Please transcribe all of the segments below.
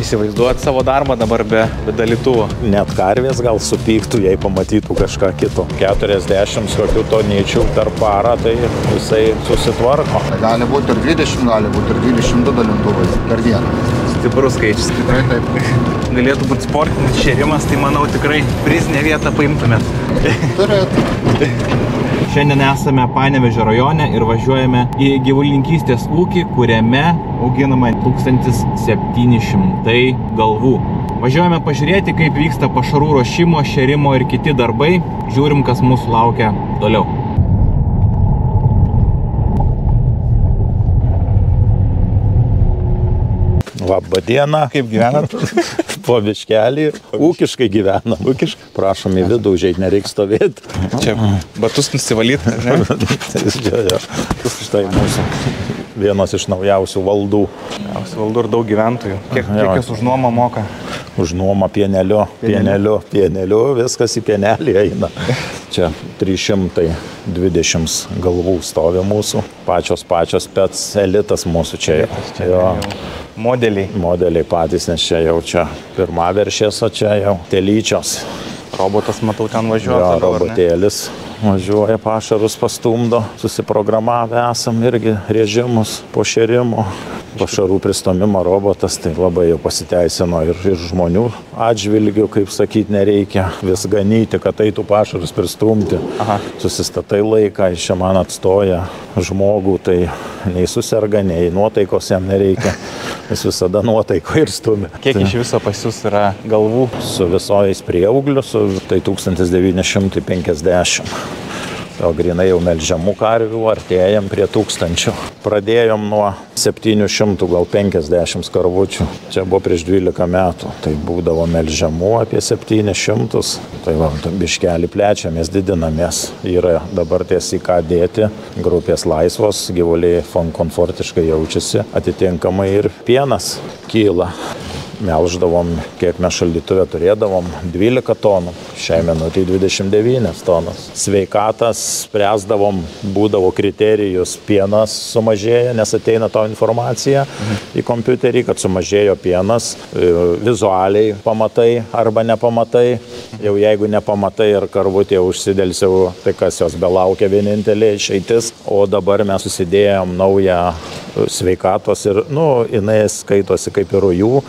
Įsivaizduot savo darbą dabar be dalytuvo. Net karvės gal supyktų, jei pamatytų kažką kito. 40 kokių tonyčių per parą, tai visai susitvarko. Gali būti ir 20, gali būti ir 22 dalintuvai per dieną. Stiprus skaičius. Tikrai taip. Galėtų būti sportinis šėrimas, tai manau tikrai prizinę vietą paimtumėt. Turėtų. Šiandien esame Panevėžio rajone ir važiuojame į gyvulininkystės ūkį, kuriame auginama 1700 galvų. Važiuojame pažiūrėti, kaip vyksta pašarų ruošimo, šėrimo ir kiti darbai. Žiūrim, kas mūsų laukia toliau. Labą dieną. Kaip gyvenat? Po biškelį. Ūkiškai gyvenam. Prašom į vidų užeit, nereiks stovėti. Čia batus nusivalyti, žinai? Štai mūsų vienas iš naujausių valdų. Naujausių valdų ir daug gyventojų. Kiek jūs už nuomą moka? Už nuomą pieneliu, viskas į pienelį eina. Čia 320 galvų stovi mūsų. Pačios spec elitas mūsų čia. Modeliai patys, nes čia jau pirma veršės, o čia jau telyčios. Robotas, matau, ten važiuoja. Robotėlis važiuoja, pašarus pastumdo. Susiprogramavę esam irgi režimus po šėrimo. Pašarų pristomimo robotas, tai labai jau pasiteisino ir žmonių atžvilgių, kaip sakyti, nereikia vis ganyti, kad eitų pašarus pristumti. Susistatai laiką, iš čia man atstoja žmogų, tai nei suserga, nei nuotaikos jam nereikia. Jis visada nuotaiko ir stumia. Kiek iš viso pas jūs yra galvų? Su visojais prieaugliu, tai 1950. O grinai jau melžiamų karvių, artėjam prie 1000. Pradėjom nuo 700, gal 50 karvučių. Čia buvo prieš 12 metų. Tai būdavo melžiamų apie 700. Tai va, biškelį plečiamės, didinamės. Yra dabar tiesiai ką dėti. Grupės laisvos, gyvuliai komfortiškai jaučiasi. Atitinkamai ir pienas kyla. Melždavom, kiek mes šaldytuve turėdavom, 12 tonų, šiai minutį 29 tonas. Sveikatas spręsdavom, būdavo kriterijus, pienas sumažėja, nes ateina to informacija į kompiuterį, kad sumažėjo pienas, vizualiai pamatai arba nepamatai. Jau jeigu nepamatai ir karvutė užsidelsiau, tai kas jos belaukia vienintelė išeitis. O dabar mes susidėjom naują sveikatos ir, jinai skaitosi kaip ir jų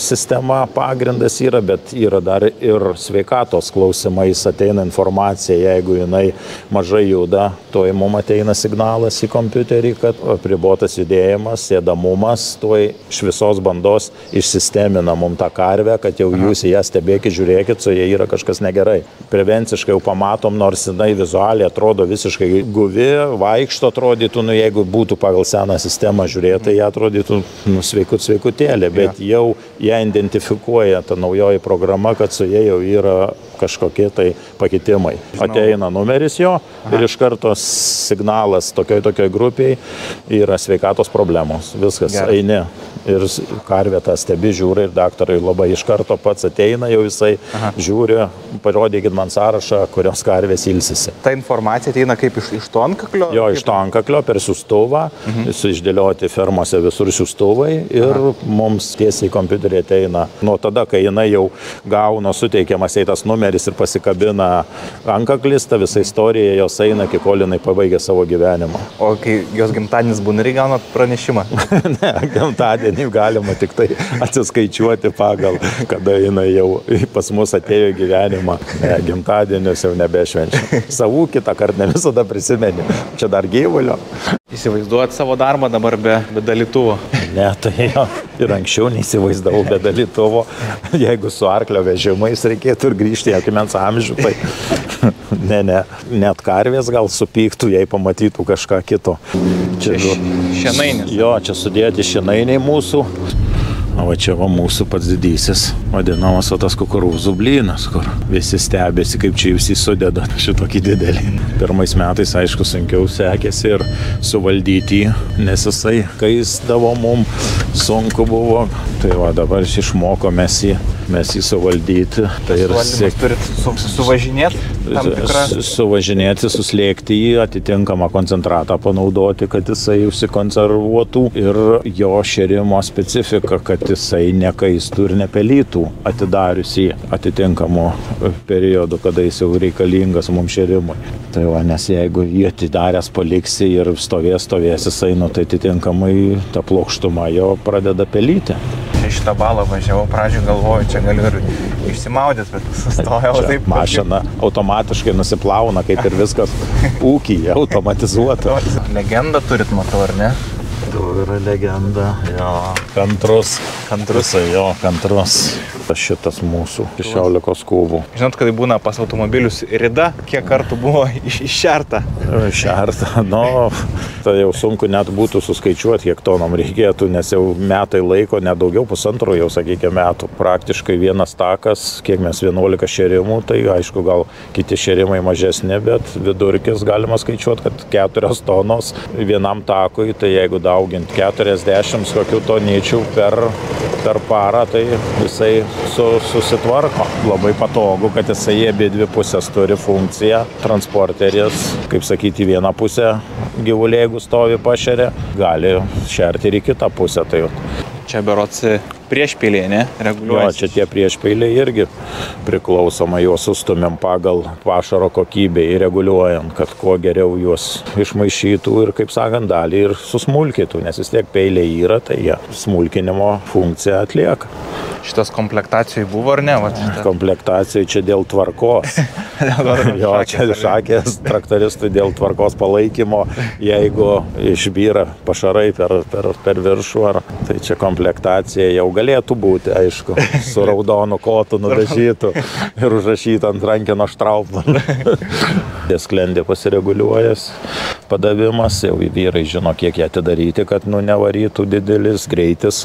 sistema, pagrindas yra, bet yra dar ir sveikatos klausimais ateina informacija, jeigu jinai mažai juda, tuoj mum ateina signalas į kompiuterį, kad apribotas judėjimas, sėdamumas, tuoj iš visos bandos išsistemina mum tą karvę, kad jau jūs į ją stebėkit, žiūrėkit, su jie yra kažkas negerai. Prevenciškai jau pamatom, nors jinai vizualiai atrodo visiškai guvi, vaikšto atrodytų, jeigu būtų pagal seną sistemą žiūrėti, jie atrodytų sveikutėlė, bet jau ją identifikuoja ta naujoji programa, kad su jie jau yra kažkokie tai pakitimai. Ateina numeris jo ir iš karto signalas tokioj grupiai yra sveikatos problemos. Viskas, eini ir karvė tą stebi, žiūri ir daktarai labai iš karto pats ateina, jau jisai žiūri, parodykit man sąrašą, kurios karvės ilsisi. Ta informacija ateina kaip iš to antkaklio? Jo, iš to antkaklio per siųstuvą, išdėlioti fermose visur siųstuvai ir mums tiesiai į kompiuterį ateina. Nuo tada, kai jinai jau gauna suteikiamas tas numeris ir pasikabina antkaklis, ta visa istorija jos eina, iki kol jinai pabaigia savo gyvenimą. O kai jos gimtadienis būna, ir gaunat pranešimą? Ne, gimtadienį galima tik tai atsiskaičiuoti pagal, kada jinai jau pas mus atėjo į gyvenimą. Ne, gimtadienius jau nebešvenčia. Savų kitą kartą ne visada prisimeni. Čia dar gyvulio. Įsivaizduot savo darbą dabar be dalytuvo? Ne, tai jo. Ir anksčiau neįsivaizdavau be dalytuvo. Jeigu su arklio vežimais reikėtų ir grįžti į akmens amžių, tai ne. Net karvės gal supyktų, jei pamatytų kažką kito. Čia šienainis. Jo, čia sudėti šienainiai mūsų. O va čia va mūsų pats didysis, vadinamas tas kukurūzų blynas, kur visi stebėsi, kaip čia visi sudeda šitokį didelį. Pirmais metais, aišku, sunkiau sekėsi ir suvaldyti, nes jisai kaisdavo mum, sunku buvo. Tai va dabar išmokomės jį mes jį suvaldyti. Tai ir turit suvažinėti tam tikrą... Suvažinėti, suslėgti jį, atitinkamą koncentratą panaudoti, kad jisai užsikonservuotų ir jo šėrimo specifika, kad jisai nekaistų ir nepelytų atidarius jį atitinkamu periodu, kada jis jau reikalingas mums šėrimui. Tai va, nes jeigu jį atidaręs paliksi ir stovės jisai, tai atitinkamai ta plokštuma jo pradeda pelyti. Šitą balą važiavau, pradžioj galvoju, čia galiu ir išsimaudyti, bet sustojau taip. Mašina automatiškai nusiplauna, kaip ir viskas ūkyje automatizuota. Legendą turit, matau, ar ne? Yra legenda, jo. Kantrus, jo, kantrus. Šitas mūsų 16 kubų. Žinot, kad būna pas automobilius rida, kiek kartų buvo iššerta? Iššerta, tai jau sunku net būtų suskaičiuoti, kiek tonom reikėtų, nes jau metai laiko, net daugiau pusantro jau, sakykime, metų. Praktiškai vienas takas, kiek mes 11 šėrimų, tai aišku, gal kiti šėrimai mažesni, bet vidurkis galima skaičiuoti, kad 4 tonos vienam takui, tai jeigu daugint 40 kokių tonyčių per parą, tai jisai susitvarko. Labai patogu, kad jisai abi dvi pusės turi funkciją. Transporteris, kaip sakyti, vieną pusę gyvuliai, jeigu stovi pašeria, gali šerti ir į kitą pusę. Tai čia berods priešpėliai, ne? Reguliuojasi. Jo, čia tie priešpėliai irgi priklausomai juos sustumėm pagal pašaro kokybę ir reguliuojant, kad kuo geriau juos išmaišytų ir, kaip sakant, dalį ir susmulkytų, nes vis tiek peiliai yra, tai jie smulkinimo funkciją atlieka. Šitas komplektacijai buvo ar ne? Komplektacijai čia dėl tvarkos. Jo, čia šakės traktoristui dėl tvarkos palaikymo, jeigu išbyra pašarai per viršų, tai čia komplektacija jau galėtų būti, aišku, su raudonu kotu nudažytų ir užrašyta ant rankino Štraubmann. Sklendė pasireguliuojas padavimas, jau vyrai žino, kiek ją atidaryti, kad nevarytų didelis, greitis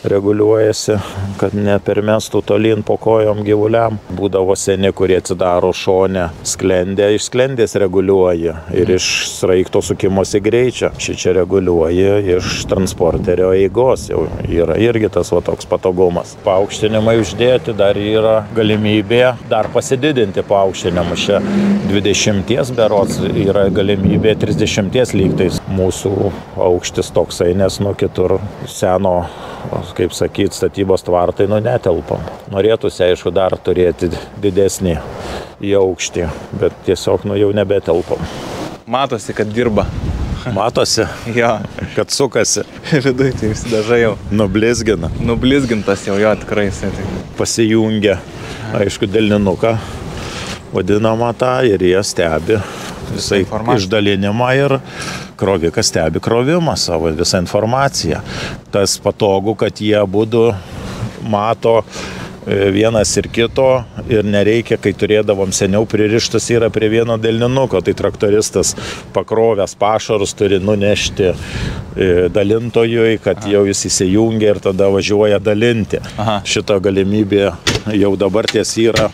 reguliuojasi, kad nepermestų tolyn po kojom gyvuliam. Būdavo seni, kurie atsidaro šone sklendę, iš sklendės reguliuoja ir iš sraigto sukimosi greičio. Šičia reguliuoja iš transporterio eigos, jau yra irgi tas toks patogumas. Paaukštinimai uždėti, dar yra galimybė dar pasididinti paaukštinimus. Čia 20 berods yra galimybė 30 lygtais. Mūsų aukštis toksai, nes kitur seno, kaip sakyt, statybos tvartai netelpam. Norėtųsi, aišku, dar turėti didesnį į aukštį, bet tiesiog jau nebetelpam. Matosi, kad dirba. Matosi, jo, kad sukasi. Vidui tai užsidažai jau. Nublizgina. Nublizgintas jau, jo, tikrai. Pasijungia, aišku, delninuką vadinamą tą ir jie stebi visai išdalinimą ir krovikas stebi krovimą savo visą informaciją. Tas patogu, kad jie abudu mato vienas ir kito ir nereikia, kai turėdavom seniau pririštas yra prie vieno delninuko, tai traktoristas pakrovęs pašarus turi nunešti dalintojui, kad jau jis įsijungia ir tada važiuoja dalinti. Šita galimybė jau dabar ties yra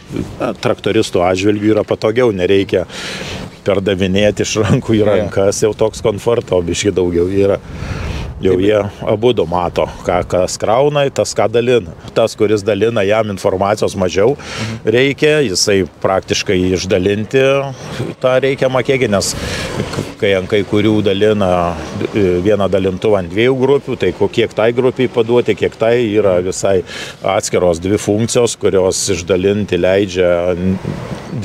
traktoristų atžvilgių yra patogiau, nereikia perdavinėti iš rankų į rankas, jau toks komforto, biški daugiau yra. Jau jie abudu mato, kas krauna, tas ką dalina. Tas, kuris dalina, jam informacijos mažiau reikia, jisai praktiškai išdalinti tą reikiamą kiekį, nes kai ant kai kurių dalina vieną dalintuvą ant 2 grupių, tai kiek tai grupiai paduoti, kiek tai yra visai atskiros 2 funkcijos, kurios išdalinti leidžia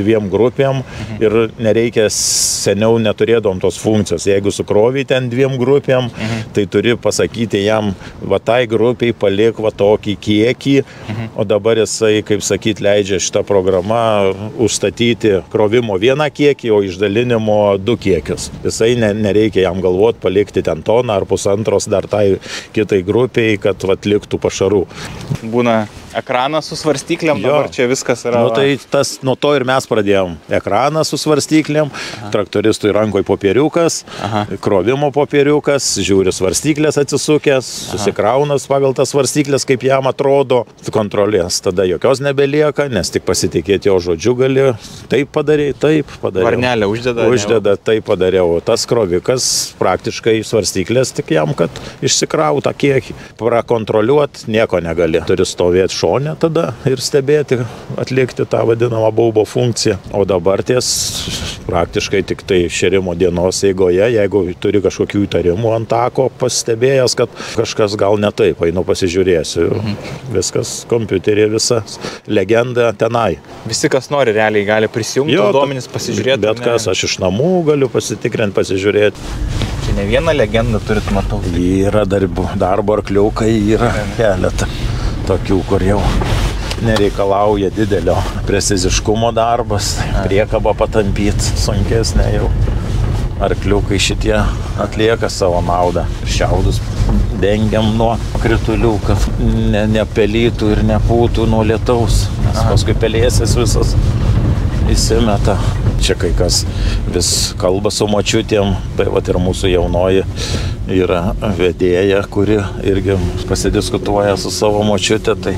2 grupėm ir nereikia, seniau neturėdom tos funkcijos. Jeigu sukrovai ten 2 grupėm, tai turi pasakyti jam, tai grupiai palik tokį kiekį, o dabar jisai, kaip sakyt, leidžia šitą programą užstatyti krovimo 1 kiekį, o išdalinimo 2 kiekius. Jisai nereikia jam galvoti palikti ten toną ar pusantros dar tai kitai grupiai, kad liktų pašarų. Būna ekranas su svarstyklėm, dabar čia viskas yra. Tai tas, nuo to ir mes pradėjom. Ekranas su svarstyklėm, traktoristui rankoj popieriukas, krovimo popieriukas, žiūri svarstyklės atsisukęs, susikraunas pagal tas svarstyklės, kaip jam atrodo, kontrolės. Tada jokios nebelieka, nes tik pasitikėti jo žodžiu gali. Taip padariai, taip padariau. Varnelę uždeda. Uždeda, taip padariau. Tas krovikas praktiškai svarstyklės tik jam, kad išsikrauta kiekį. Prakontroliuoti nieko negali. Turi stovėti šone tada ir stebėti, atlikti tą vadinamą baubo funkciją. O dabar ties praktiškai tik tai šėrimo dienos eigoje, jeigu turi kažkokių įtarimų ant tako, pastebėjęs, kad kažkas gal ne taip, einu pasižiūrėsiu. Viskas kompiuterė, visa legenda tenai. Visi, kas nori, realiai gali prisijungti, duomenis pasižiūrėti. Bet kas, aš iš namų galiu pasitikrinti, pasižiūrėti. Čia ne vieną legendą turit, matau. Yra darbo arkliukai, yra keletą tokių, kur jau nereikalauja didelio preciziškumo darbas, priekabą patampyti sunkesnė jau. Arkliukai šitie atlieka savo naudą. Šiaudus dengiam nuo kritulių, kad nepelytų ir nepūtų nuo lietaus, nes paskui pelėsis visas įsimeta. Čia kai kas vis kalba su močiutėm, tai vat ir mūsų jaunoji yra vedėja, kuri irgi pasidiskutuoja su savo močiutė, tai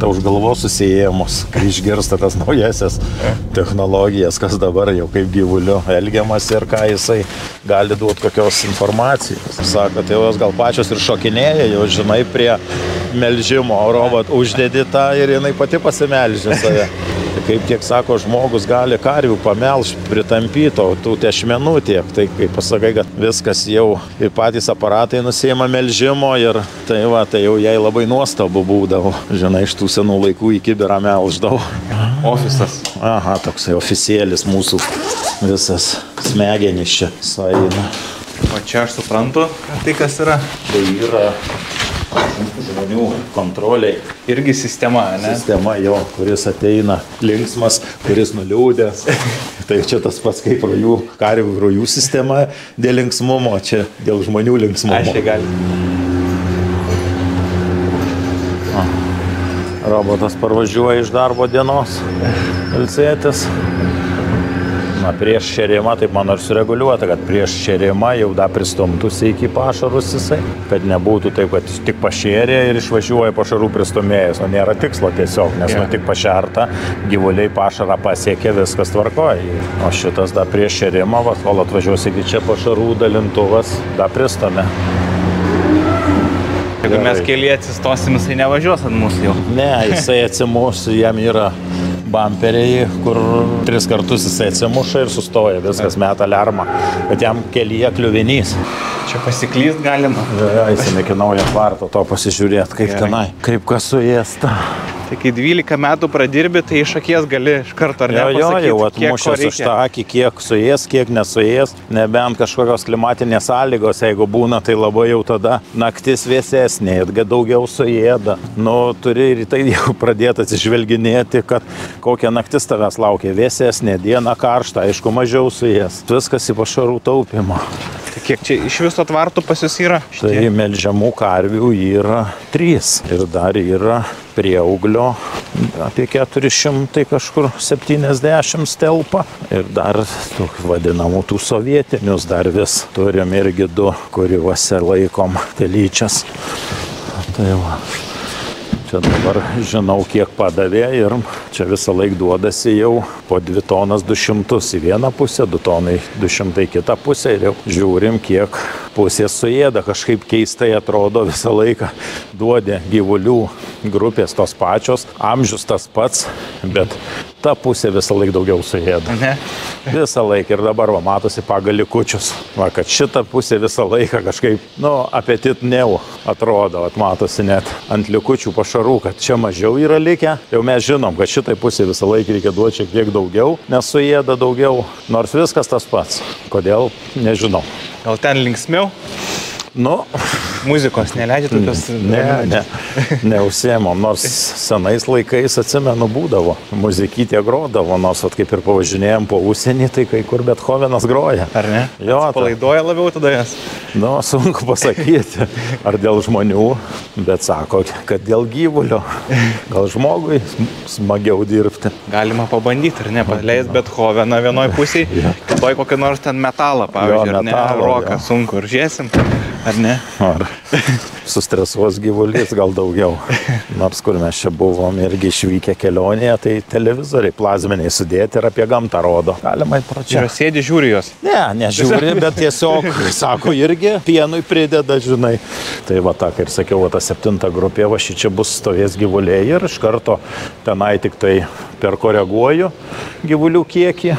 ta už galvos susijėmus, kai išgirsta tas naujasias technologijas, kas dabar jau kaip gyvuliu elgiamas ir ką jisai gali duoti kokios informacijos. Sako, tai jos gal pačios ir šokinėja, jau žinai, prie melžimo robot uždedi tą ir jinai pati pasimelžia save. Kaip tiek sako, žmogus gali karvių pamelžti, pritampyti, o tų tešmenų tiek. Tai kaip pasakai, kad viskas jau ir patys aparatai nusiima melžimo ir tai jau jai labai nuostabu būdavo. Žinai, iš tų senų laikų į kibirą melždavo. Ofisas. Aha, toksai oficiėlis mūsų visas smegenis čia sueina. O čia aš suprantu, tai kas yra? Tai yra žmonių kontroliai. Irgi sistema, ne? Sistema jo, kuris ateina linksmas, kuris nuliūdęs. Tai čia tas pats kaip karvių rojų sistema dėl linksmumo, čia dėl žmonių linksmumo. Aiškiai gali. Robotas parvažiuoja iš darbo dienos, ilsėtis. Na, prieš šėrimą, taip man ir sureguliuota, kad prieš šėrimą jau da pristumtųsi iki pašarus jisai, kad nebūtų taip, kad tik pašėrė ir išvažiuoja pašarų pristumėjęs. Nu, nėra tikslo tiesiog, nes tik pašerta, gyvuliai pašarą pasiekė, viskas tvarkoja. O šitas da prieš šėrimą, kol atvažiuos iki čia pašarų dalintuvas, da pristumė. Jeigu mes kelyje atsistosim, jisai nevažiuos ant mūsų jau. Ne, jisai atsimuš, jam yra bamperiai, kur 3 kartus jisai atsimuša ir sustoja, viskas meta alarmą, kad jam kelyje kliuvinys. Čia pasiklyst galima. Eisim iki naujo kvarto to pasižiūrėti, kaip tenai, kaip kas suėsta. Tai kai 12 metų pradirbi, tai iš akies gali iš karto ar ne pasakyti, jau atmušęs iš tą akį, kiek suės, kiek nesuės, nebent kažkokios klimatinės sąlygos, jeigu būna, tai labai jau tada naktis vėsesnė, daugiau suėda. Nu, turi ir tai jau pradėti atsižvelginėti, kad kokia naktis tavęs laukia, vėsesnė, diena karšta, aišku, mažiau suės. Viskas į pašarų taupimą. Tai kiek čia iš viso tvartų pas jūs yra? Tai melžiamų karvių yra 3 ir dar yra prieauglio apie 400 kažkur 70 telpa ir dar vadinamų tų sovietinius dar vis turim irgi 2, kuriuose laikom telyčias. Tai va. Čia dabar žinau, kiek padavė ir čia visą laik duodasi jau po 2 tonas 200 į vieną pusę, 2 tonai 200 į kitą pusę ir jau žiūrim, kiek pusės suėda. Kažkaip keistai atrodo visą laiką duodė gyvulių grupės tos pačios, amžius tas pats, bet ta pusė visą laik daugiau suėda. Ne? Visą laiką ir dabar va, matosi pagal likučius. Va, kad šita pusė visą laiką kažkaip, apetitniau atrodo, matosi net ant likučių pašarų, kad čia mažiau yra likę. Jau mes žinom, kad šitai pusė visą laiką reikia duoti šiek tiek daugiau, nes suėda daugiau, nors viskas tas pats. Kodėl? Nežinau. Gal ten linksmiau? Muzikos neleidžia tokios? Neužsiemom, nors senais laikais, atsimenu, būdavo. Muzikytė grodavo, nors kaip ir pavažinėjom po užsienį, tai kai kur Bethovenas groja. Ar ne? Jo, palaidoja labiau tada jas? Sunku pasakyti, ar dėl žmonių, bet sako, kad dėl gyvulio. Gal žmogui smagiau dirbti. Galima pabandyti, ar ne? Paleis Bethoveną vienoj pusėj, kitoj kokį nors ten metalą, pavyzdžiui, ar ne? Roką sunku, ir žiūrėsim. Ar ne? Ar sustresuos gyvulys gal daugiau. Nors kur mes čia buvom irgi išvykę kelionėje, tai televizoriai plazminiai sudėti ir apie gamtą rodo. Galima į pračią. Ir sėdi žiūri jos. Ne, nežiūri, bet tiesiog, sako, irgi pienui prideda, žinai. Tai va, ta, kaip sakiau, ta 7 grupė, va šičia bus stovės gyvuliai ir iš karto tenai tik tai perkoreguoju gyvulių kiekį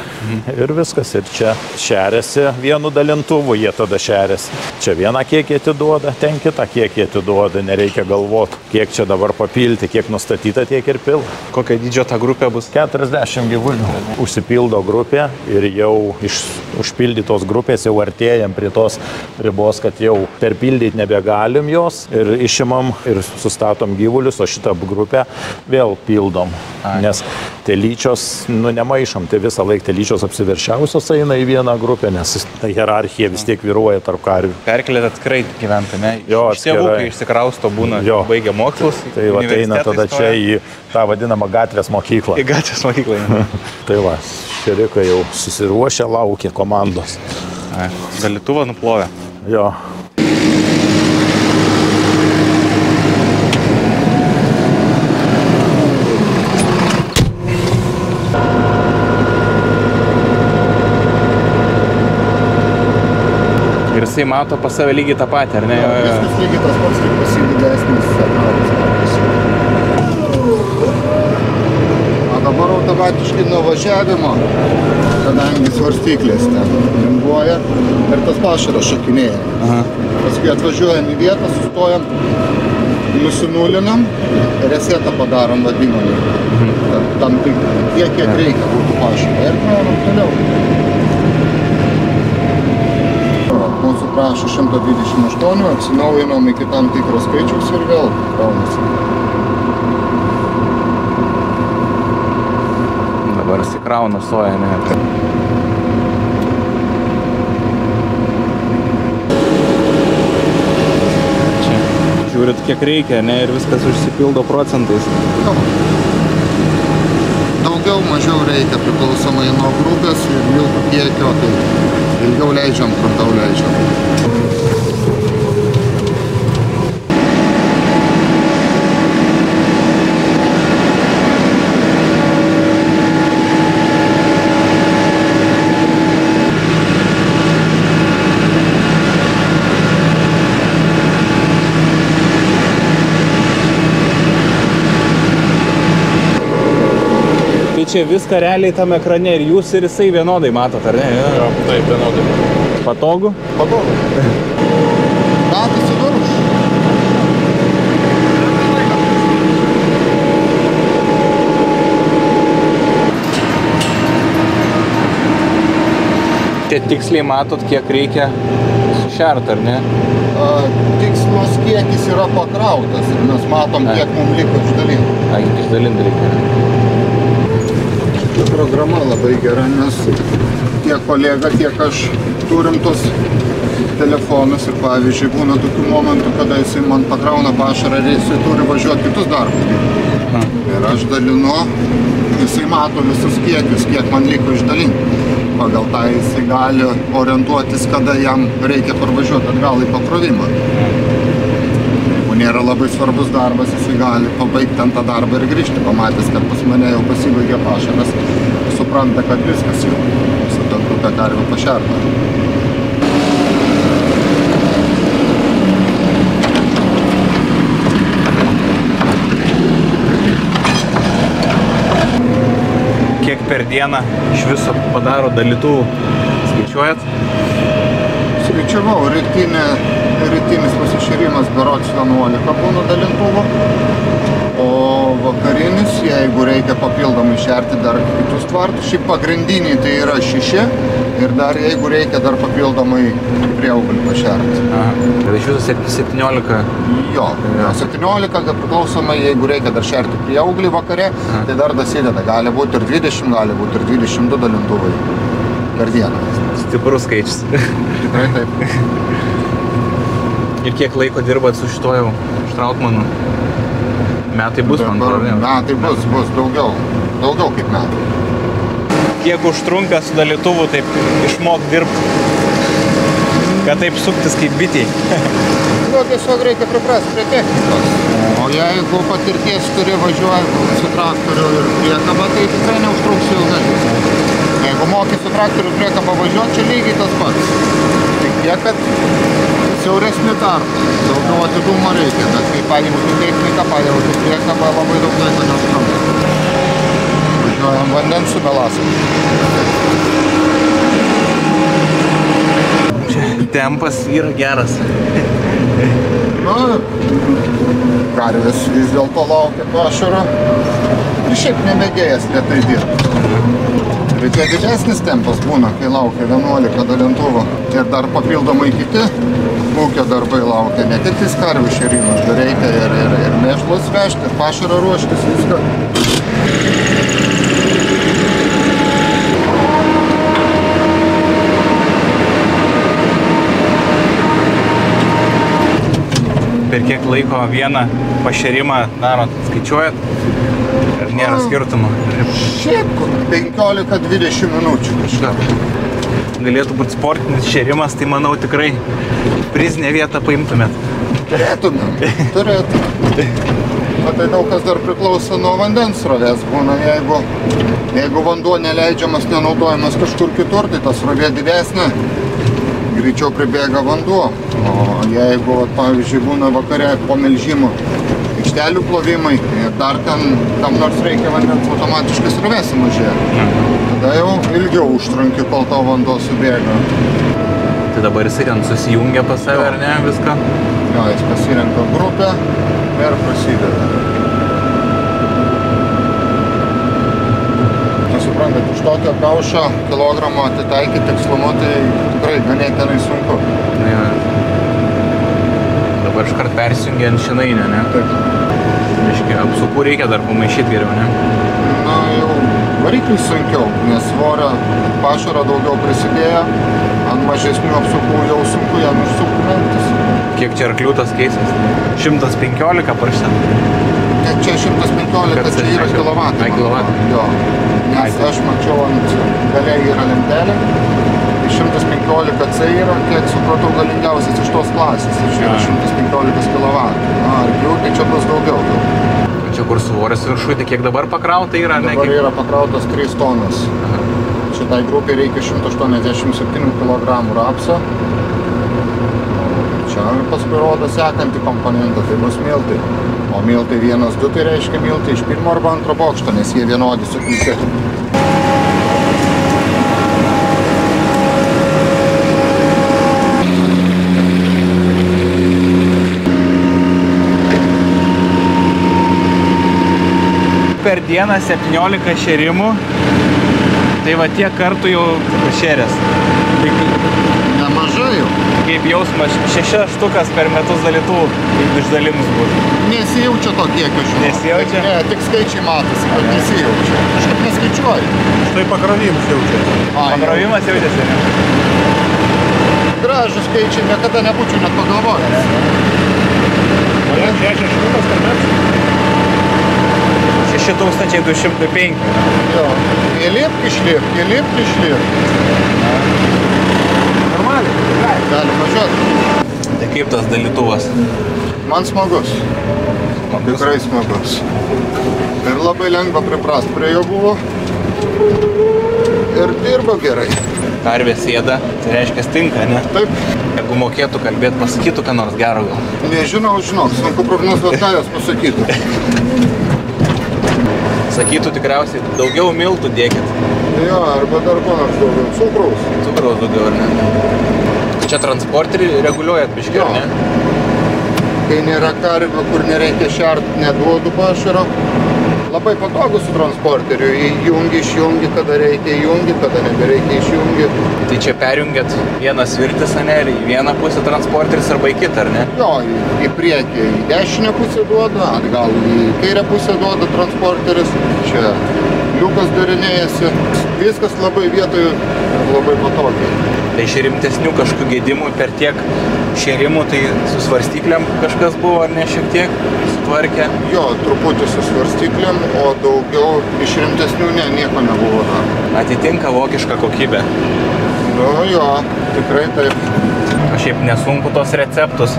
ir viskas. Ir čia šeriasi vienu dalintuvu, jie tada šeriasi. Čia vieną kiekį atiduoda, ten kitą kiekį atiduoda, nereikia galvoti, kiek čia dabar papilti, kiek nustatyta, tiek ir pil. Kokia dydžio ta grupė bus? 40 gyvulių. Užsipildo grupė ir jau iš užpildytos grupės jau artėjam prie tos ribos, kad jau perpildyti nebegalim jos ir išimam ir sustatom gyvulius, o šitą grupę vėl pildom. Nes telyčios, nemaišom, tai visą laiką telyčios apsiveršiausios eina į vieną grupę, nes ta hierarchija vis tiek vyruoja tarp karvių. Perkelėt atskirai gyventi, ne? Jo, iš tėvų, kai išsikrausto būna, baigia mokslus. Tai va, eina tada čia į tą vadinamą gatvės mokyklą. Į gatvės mokyklą. Tai va, šerikai jau susiruošę, laukia komandos. Dalytuvą nuplovė. Jo. Ir jisai mato pas save lygiai tą patį, ar ne? Viskas lygiai tas pats, kaip pasididesnis ekranas. O dabar automatiškai nuo važiavimo, kadangi svarstyklės ten linguoja ir tas pašaras šokinėja. Paskui atvažiuojam į vietą, sustojam, nusinulinam, resetą padarom vadinamą. Tam tik tiek, kiek reikia būtų pašarą ir praėjom toliau. Mūsų prašo 128, atsinaujinom iki tam tikros skaičiaus ir vėl gaunasi. Dabar įsikrauna soja, ne? Čia žiūrit, kiek reikia, ne? Ir viskas užsipildo procentais. Daugiau, mažiau reikia priklausomai nuo grupės ir miltų kiekio, tai ilgiau leidžiam, trumpiau leidžiam. Tai čia viską realiai tam ekrane ir jūs ir jisai vienodai matot, ar ne? Jo, taip, vienodai. Patogu? Patogu. Metas į virš. Čia tiksliai matot, kiek reikia sušert, ar ne? Tikslas kiekis yra pakrautas ir mes matom, kiek mums liko išdalinti. Išdalinti reikia. Programa labai gera, nes tiek kolega, tiek aš turim tos telefonus ir pavyzdžiui būna tokių momentų, kada jisai man pakrauna pašarą ir jisai turi važiuoti kitus darbus. Ir aš dalinu, jisai mato visus kiekius, kiek man liko išdalinti. Pagal tą jisai gali orientuotis, kada jam reikia parvažiuoti atgal į pakrovimą. Jeigu nėra labai svarbus darbas, jisai gali pabaigti ten tą darbą ir grįžti, pamatęs, kad pas mane jau pasibaigė pašaras, supranta, kad viskas jau su ta grupė karvių pašerta. Kiek per dieną iš viso padaro dalytuvų? Skaičiuojat? Skaičiavau, rytinis pasišėrimas berods 11 būna dalintuvų, o vakarinis, jeigu reikia papildomai šerti dar kitus tvartus, šiaip pagrindiniai tai yra 6 ir dar jeigu reikia dar papildomai prieauglį pašerti. Tai iš viso 17? Jo, 17, kad priklausomai, jeigu reikia dar šerti prieauglį vakare, tai dar dasideda, gali būti ir 20, gali būti ir 22 dalintuvai per dieną. Stiprus skaičius. Tikrai taip. Ir kiek laiko dirbat su šituo jau Štrautmanu? Metai bus, man atrodo. Metai bus daugiau kaip metai. Kiek užtrunka su dalytuvu taip išmok dirbti? kad taip suktis kaip bitei. Nu, tiesiog reikia priprasti prie technikos. O jeigu patirties turi važiuojant su traktoriu ir priekaba, tai tikrai neužtruks ilgai. Jeigu moki su traktoriu priekaba važiuoti, čia lygiai tas pats. Tik tiek, kad siauresni tarpai, daugiau atidumo reikia, bet kai pajauti techniką, pajauti priekabą, labai daug laiko neužtrunka. Važiuojam vandens su belasu. Tempas yra geras. Na, karvės vis dėlto laukia pašaro. Ir šiaip nemėgėjas lėtai dirba. Bet kiek didesnis tempas būna, kai laukia 11 dalintuvų. Ir dar papildomai kiti ūkio darbai laukia. Ne tik tais karvių šėrimas, dar reikia ir mėšlus vežti, ir pašarą ruoštis, viską. Per kiek laiko vieną pašėrimą darot, skaičiuojat? Ar nėra skirtumo? Šiaip 15-20 minučių kažką. Galėtų būti sportinis šėrimas, tai manau tikrai prizinę vietą paimtumėt. Turėtumėm. O tai daug kas dar priklauso nuo vandens srovės būna. Jeigu vanduo neleidžiamas, nenaudojamas kažkur kitur, tai ta srovė didesnė. Greičiau pribėga vanduo, o jeigu, pavyzdžiui, būna vakare po melžimo aikštelių plovimai ir dar ten kam nors reikia vandens, automatiškai srovė sumažėja. Tada jau ilgiau užtrunki, kol tavo vanduo subėga. Tai dabar jisai ten susijungia pas save, ar ne, viską? Jo, jis pasirenka grupę ir prasideda. Suprantat, iš tokio kaušo kilogramo atitaikyti tikslumu, tai tikrai ganėtinai sunku. Ja. Dabar iškart persijungia ant šinainio, ne? Taip. Reiškia, apsukų reikia dar pamaišyti geriau, ne? Na, jau varikliui sunkiau, nes svorio pašaro daugiau prisidėjo, ant mažesnių apsukų jau sunku ją užsukti mentis. Kiek čia arklių tas keisas? 115 parašyta? Čia 115, čia yra kilovatai. Kilovatai? Jo. Nes aš mačiau ant gale yra lentelė, 115 C yra, kiek supratau, galingiausias iš tos klasės, čia yra 115 kW. Na, arklių, tai čia bus daugiau. Čia kur svoris viršui, tai kiek dabar pakrauta yra? Dabar yra pakrautas 3 tonas. Šitai grupiai reikia 187 kg rapso. Čia paskui rodo sekantį komponentą, tai bus miltai. O miltai 1-2 tai reiškia miltai iš pirmo arba antro bokšto, nes jie vienodi sukulti. Per dieną 17 šėrimų, tai va tiek kartų jau šėrės. Nemažai jau. Kaip jausmas, 6 štukas per metus dalytuvų, kaip išdalimus būtų. Nesijaučia to kiekio, žinau. Nesijaučia? Ne, tik skaičiai matosi, kad nesijaučia. Aš kaip neskaičiuoju. Štai pakravimas jaučiasi. Pakravimas jaučiasi, ne? Gražus skaičiai, niekada nebūčiau net pagalvojęs. O jie 6 štukas per metus? 6205. Jo. Įlipk, išlipk. Normaliai. Gali važiuoti. Tai kaip tas dalytuvas? Man smagus. Tikrai smagus. Ir labai lengva priprast prie jo buvo. Ir dirba gerai. Karvė sėda, tai reiškia tinka, ne? Taip. Jeigu mokėtų kalbėti, pasakytų, ką nors gero gal. Nežinau, sunku prognozuoti, ką jos pasakytų. Sakytų tikriausiai, daugiau miltų dėkit. Jo, arba dar ko nors daugiau. Cukraus. Cukraus daugiau, ar ne? Čia transporterį reguliuojat biškį, ar ne? Kai nėra karvių, kur nereikia šert, neduodu pašaro. Labai patogu su transporteriu. Įjungi, išjungi, kada reikia įjungi, kada nebereikia išjungi. Tai čia perjungiat vieną svirtis, ane, ir į vieną pusę transporteris arba į kitą, ar ne? Jo, į priekį į dešinę pusę duoda, atgal į kairę pusę duoda transporteris. Čia liukas darinėjasi. Viskas labai vietoje labai patogiai. Tai iš rimtesnių kažkokių gedimų per tiek šėrimų, tai su svarstyklėm kažkas buvo, ar ne, šiek tiek sutvarkė? Jo, truputį su svarstyklėm, o daugiau iš rimtesnių nieko nebuvo dar. Atitinka vokišką kokybę. Nu jo, Tikrai taip. Šiaip nesunku tos receptus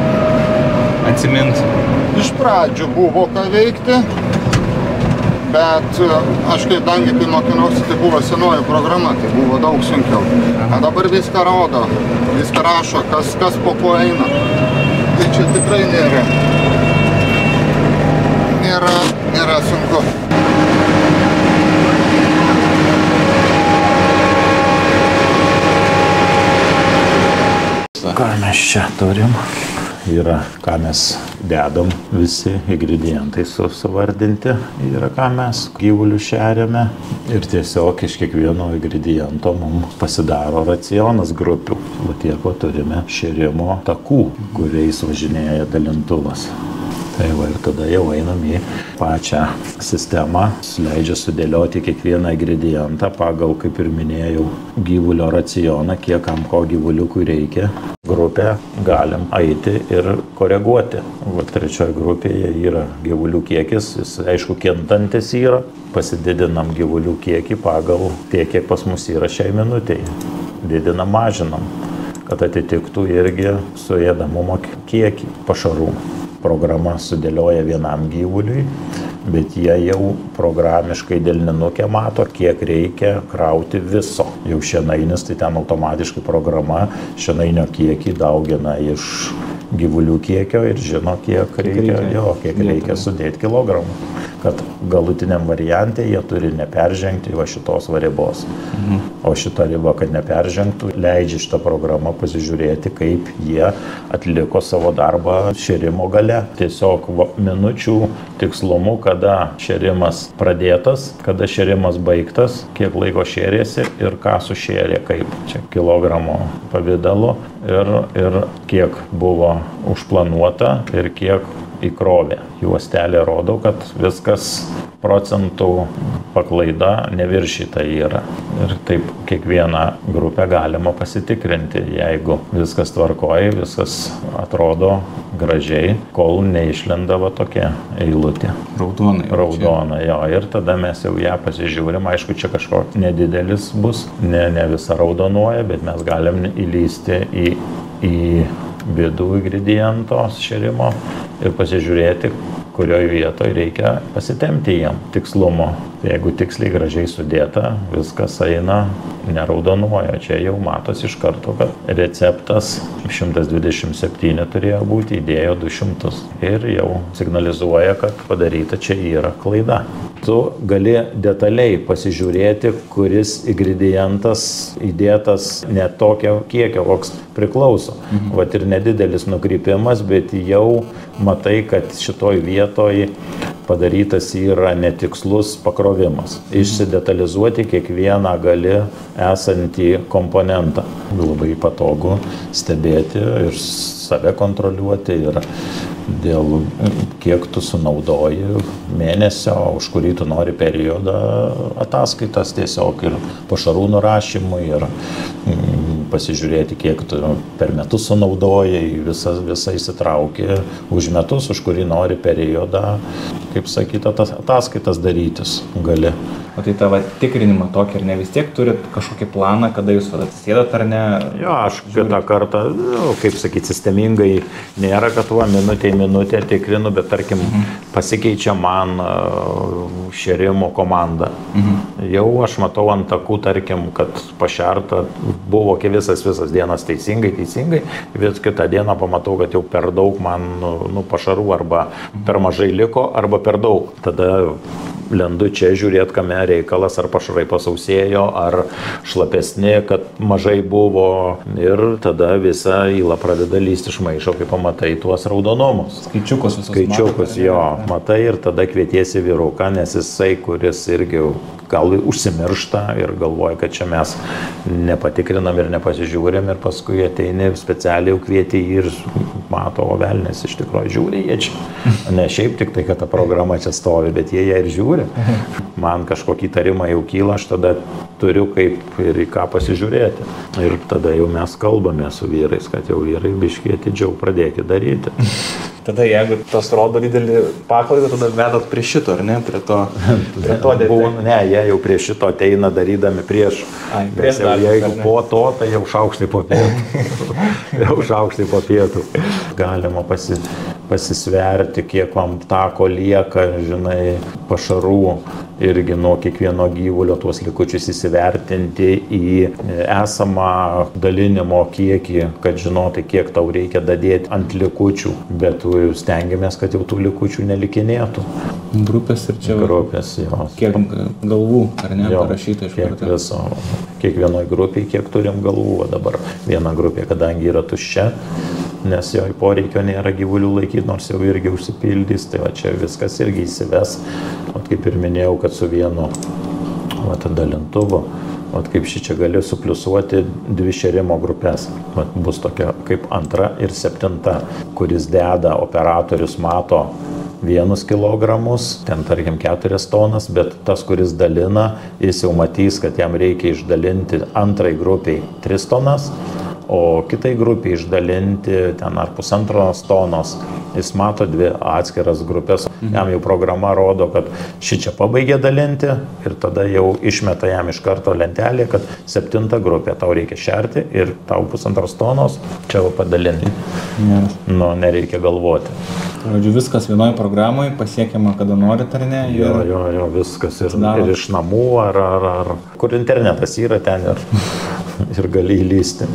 atsiminti. Iš pradžių buvo ką veikti, bet aš kadangi kai mokinausi, tai buvo senoji programa, tai buvo daug sunkiau. O dabar viską rodo, viską rašo, kas po ko eina. Tai čia tikrai nėra sunku. Ką mes čia turim? Yra, ką mes dedam, visi ingredientai suvardinti. Yra, ką mes gyvulių šeriame. Ir tiesiog iš kiekvieno ingrediento mums pasidaro racionas grupių. O tiek turime šėrimo takų, kuriais važinėja dalintuvas. Tai va, ir tada jau einam į pačią sistemą, leidžia sudėlioti kiekvieną ingredientą pagal, kaip ir minėjau, gyvulio racioną, kiek kam ko gyvuliukui reikia. Grupę galim eiti ir koreguoti. Va, trečioje grupėje yra gyvulių kiekis, jis aišku kintantis yra, pasididinam gyvulių kiekį pagal tiek, kiek pas mus yra šiai minutei. Didinam, mažinam, kad atitiktų irgi suėdamumo kiekį pašarų. Programa sudėlioja vienam gyvuliui, bet jie jau programiškai delninukę mato, kiek reikia krauti viso. Jau šienainis, tai ten automatiškai programa šienainio kiekį daugina iš gyvulių kiekio ir žino, kiek reikia sudėti kilogramų. Kad galutiniam variante jie turi neperžengti va šitos ribos. O šitą ribą, kad neperžengtų, leidžia šitą programą pasižiūrėti, kaip jie atliko savo darbą šėrimo gale. Tiesiog minučių tikslumu, kada šėrimas pradėtas, kada šėrimas baigtas, kiek laiko šėrėsi ir ką sušėrė, kaip čia kilogramo pavidalu ir kiek buvo užplanuota ir kiek įkrovė. Juostelė rodo, kad viskas procentų paklaida neviršyta yra. Ir taip kiekvieną grupę galima pasitikrinti, jeigu viskas tvarkoja, viskas atrodo gražiai, kol neišlenda va tokia eilutė. Raudona, jo. Ir tada mes jau ją pasižiūrim. Aišku, čia kažkoks nedidelis bus, ne visa raudonuoja, bet mes galim įlysti į vidų ingrediento šėrimo ir pasižiūrėti, kurioje vietoje reikia pasitempti jam tikslumo. Jeigu tiksliai gražiai sudėta, viskas eina, neraudonuoja. Čia jau matosi iš karto, kad receptas 127 turėjo būti, įdėjo 200 ir jau signalizuoja, kad padaryta čia yra klaida. Tu gali detaliai pasižiūrėti, kuris ingredientas įdėtas ne tokio kiekio, koks priklauso. Vat ir nedidelis nukrypimas, bet jau matai, kad šitoj vietoj padarytas yra netikslus pakrovimas. Išsidetalizuoti kiekvieną gali esantį komponentą. Labai patogu stebėti ir save kontroliuoti ir dėl kiek tu sunaudoji mėnesio, už kurį tu nori periodą ataskaitas tiesiog ir pašarų nurašymui ir pasižiūrėti, kiek tu per metus sunaudojai, visą įsitrauki už metus, už kurį nori periodą, kaip sakyta, ataskaitas darytis gali. O tai tavo tikrinimą tokį ar ne, vis tiek turit kažkokį planą, kada jūs atsisėdat ar ne? Jo, aš kitą kartą, kaip sakyti, sistemingai nėra, kad minutė tikrinu, bet tarkim pasikeičia man šėrimo komanda. Jau aš matau ant takų, tarkim, kad pašerta buvo visas dienas teisingai, bet kitą dieną pamatau, kad jau per daug man pašarų arba per mažai liko, arba per daug. Tada lendu čia žiūrėt, kame reikalas, ar pašarai pasausėjo, ar šlapesni, kad mažai buvo, ir tada visa įla pradeda lysti iš maišo, kai pamatai tuos raudonumus. Skaičiukus, jo, matai ir tada kvietiesi vyruką, nes jisai, kuris irgi gal užsimiršta ir galvoja, kad čia mes nepatikrinam ir nepasižiūrim ir paskui ateini specialiai kvieti ir mato, o velnės iš tikrųjų žiūri jie čia. Ne šiaip tik tai, kad ta programa čia stovi, bet jie ją ir žiūri. Man kažkokį įtarimą jau kyla, aš tada turiu kaip ir į ką pasižiūrėti. Ir tada jau mes kalbame su vyrais, kad jau vyrai biškį atidžiau pradėkit daryti. Tada jeigu tas rodo didelį paklaidą, tada vedat prie šito, ar ne? Prie to Ne, jie jau prie šito ateina darydami prieš. Prieš dalį, jeigu po to, tai jau šaukštai po pietų. Jau šaukštai po pietų. Galima pasisverti, kiek vam tako lieka, žinai, pašarų. Irgi nuo kiekvieno gyvulio tuos likučius įsivertinti į esamą dalinimo kiekį, kad žinoti, kiek tau reikia dadėti ant likučių. Bet stengiamės, kad jau tų likučių nelikinėtų. Grupės ir čia grupės, jo. Kiek galvų, ar ne, parašyta iš karto? Kiekvienoj grupiai kiek turim galvų. Dabar viena grupė, kadangi yra tuščia, nes jo poreikio nėra gyvulių laikyti, nors jau irgi užsipildys, tai va čia viskas irgi įsives. Vat kaip ir minėjau, kad su vienu dalintuvu, vat kaip čia gali supliusuoti 2 šėrimo grupės. Vat bus tokia kaip 2 ir 7, kuris deda, operatorius mato 1 kilogramus, ten tarkim 4 tonas, bet tas, kuris dalina, jis jau matys, kad jam reikia išdalinti 2 grupiai 3 tonas, o kitai grupiai išdalinti ten ar 1,5 tonos. Jis mato 2 atskiras grupės. Jam jau programa rodo, kad ši čia pabaigė dalinti ir tada jau išmeta jam iš karto lentelė, kad 7 grupė tau reikia šerti ir tau 1,5 tonos čia jau padalinti. Nu, nereikia galvoti. Žodžiu, viskas vienoje programoje, pasiekiama, kada norit ar ne? Jo, viskas ir iš namų, ar kur internetas yra ten ir gali įlysti.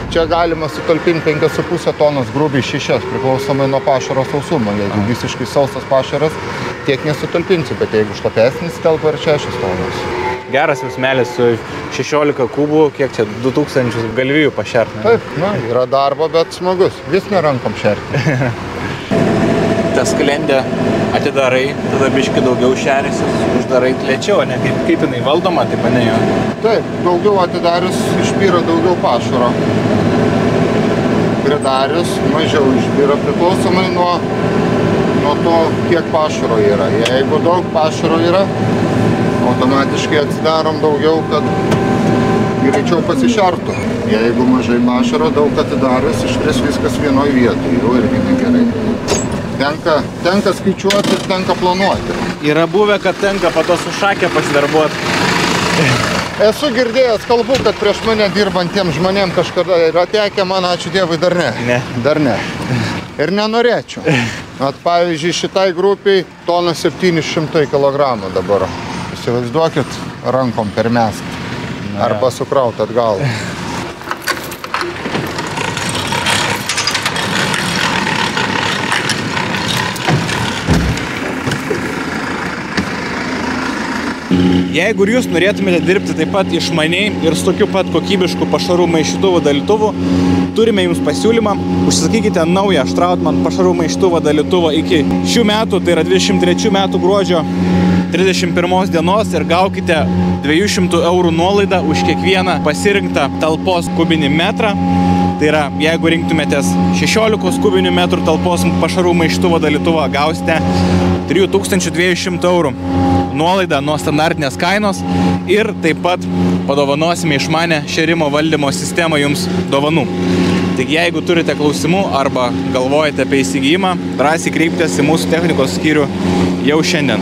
Čia galima sutalpinti 5,5 tonos, grubiai 6, priklausomai nuo pašaro sausumo. Jeigu visiškai sausas pašaras, tiek nesutalpinsi, bet jeigu šlapesnis, telpa ir 6 tonos. Geras jausmelis su 16 kubų, kiek čia 2000 galvijų pašerti. Taip, yra darbo, bet smagus. Vis nerankom šerti. Tas sklendę atidarai, tada biški daugiau šerisi, uždarai lėčiau, ne? Kaip jinai valdoma, taip ne jo? Taip, daugiau atidarius išbyra daugiau pašaro. Pridarius mažiau išbyra, priklausomai nuo to, kiek pašaro yra. Jeigu daug pašaro yra, automatiškai atsidarom daugiau, kad greičiau pasišertų. Jeigu mažai pašaro, daug atidarius, ištris viskas vienoj vietoj, jau irgi negerai. Tenka skaičiuoti ir tenka planuoti. Yra buvę, kad tenka po to su šakė pasidarbuoti. Esu girdėjęs kalbų, kad prieš mane dirbantiem žmonėm kažkada yra tekę, man ačiū Dievui dar ne. Dar ne. Ir nenorėčiau. Pavyzdžiui, šitai grupiai tona 700 kg dabar. Įsivaizduokit, rankom permesti. Arba sukraut atgal. Jeigu ir jūs norėtumėte dirbti taip pat išmaniai ir su tokiu pat kokybišku pašarų maišytuvo dalytuvu, turime jums pasiūlymą. Užsisakykite naują Strautmann pašarų maišytuvo dalytuvą iki šių metų, tai yra 23 metų gruodžio 31 dienos ir gaukite 200 eurų nuolaidą už kiekvieną pasirinktą talpos kubinį metrą. Tai yra, jeigu rinktumėtės 16 kubinių metrų talpos pašarų maišytuvo dalytuvą, gausite 3200 eurų nuolaidą nuo standartinės kainos ir taip pat padovanosime išmanę šėrimo valdymo sistemą jums dovanų. Tik jeigu turite klausimų arba galvojate apie įsigijimą, drąsiai kreipkitės į mūsų technikos skyrių jau šiandien.